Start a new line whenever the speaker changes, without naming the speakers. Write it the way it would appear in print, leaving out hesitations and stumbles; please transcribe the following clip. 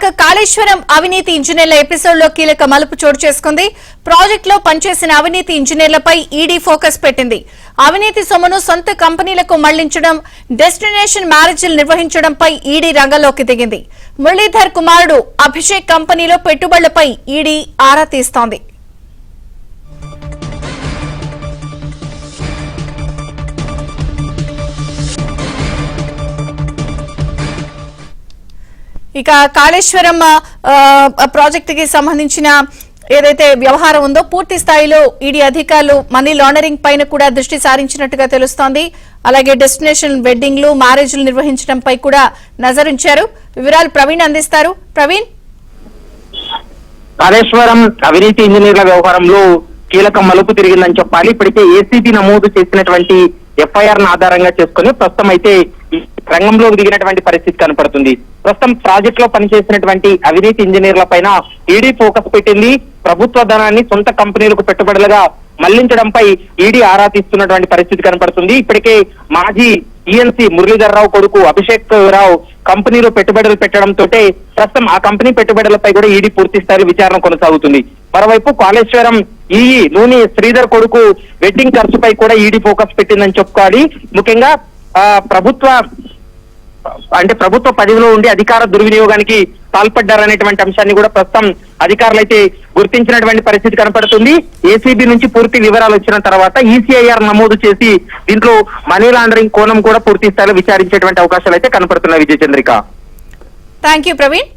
ఇక కాళేశ్వరం అవినీతి ఇంజనీర్ల ఎపిసోడ్ లో కీలక మలుపు చోటు చేసుకుంది. ప్రాజెక్ట్ లో పనిచేసిన అవినీతి ఇంజనీర్లపై ఈడీ ఫోకస్ పెట్టింది. అవినీతి సొమ్మును సొంత కంపెనీలకు మళ్లించడం, డెస్టినేషన్ మ్యారేజీలు నిర్వహించడంపై ఈడీ రంగంలోకి దిగింది. మురళీధర్ కుమారుడు అభిషేక్ కంపెనీలో పెట్టుబడులపై ఈడీ ఆరా తీస్తోంది. ఇక కాళేశ్వరం ప్రాజెక్ట్ కి సంబంధించిన ఏదైతే వ్యవహారం ఉందో పూర్తి స్థాయిలో ఈడీ అధికారులు మనీ లాండరింగ్ పైన కూడా దృష్టి సారించినట్టుగా తెలుస్తోంది. అలాగే డెస్టినేషన్ వెడ్డింగ్లు, మ్యారేజ్లు నిర్వహించడంపై కూడా నజరుంచారు. వివరాలు ప్రవీణ్ అందిస్తారు. ప్రవీణ్,
కాళేశ్వరం అవినీతి ఇంజనీర్ల వ్యవహారంలో కీలక మలుపు తిరిగిందని చెప్పాలి. ఇప్పటికే ఏసీబీ నమోదు చేసినటువంటి ఎఫ్ఐఆర్ ఆధారంగా చేసుకుని ప్రస్తుతం అయితే రంగంలో దిగినటువంటి పరిస్థితి కనపడుతుంది. ప్రస్తుతం ప్రాజెక్ట్ లో పనిచేసినటువంటి అవినీతి ఇంజనీర్ల పైన ఈడీ ఫోకస్ పెట్టింది. ప్రభుత్వ ధనాన్ని సొంత కంపెనీలకు పెట్టుబడులుగా మళ్లించడంపై ఈడీ ఆరా తీస్తున్నటువంటి పరిస్థితి కనపడుతుంది. ఇప్పటికే మాజీ ఈఎన్సీ మురళీధర్ రావు కొడుకు అభిషేక్ రావు కంపెనీలో పెట్టుబడులు పెట్టడంతో ప్రస్తుతం ఆ కంపెనీ పెట్టుబడులపై కూడా ఈడీ పూర్తి స్థాయి విచారణ కొనసాగుతుంది. మరోవైపు కాళేశ్వరం ఈఈ నూని శ్రీధర్ కొడుకు వెడ్డింగ్ ఖర్చుపై కూడా ఈడీ ఫోకస్ పెట్టిందని చెప్పుకోవాలి. ముఖ్యంగా ప్రభుత్వ పదవిలో ఉండి అధికార దుర్వినియోగానికి పాల్పడ్డారనేటువంటి అంశాన్ని కూడా ప్రస్తుతం అధికారులు అయితే గుర్తించినటువంటి పరిస్థితి కనపడుతుంది. ఏసీబీ నుంచి పూర్తి వివరాలు వచ్చిన తర్వాత ఈసీఐఆర్ నమోదు చేసి దీంట్లో మనీ లాండరింగ్ కోణం కూడా పూర్తి స్థాయిలో విచారించేటువంటి అవకాశాలు అయితే కనపడుతున్నాయి. Vijayachandrika,
thank you Praveen.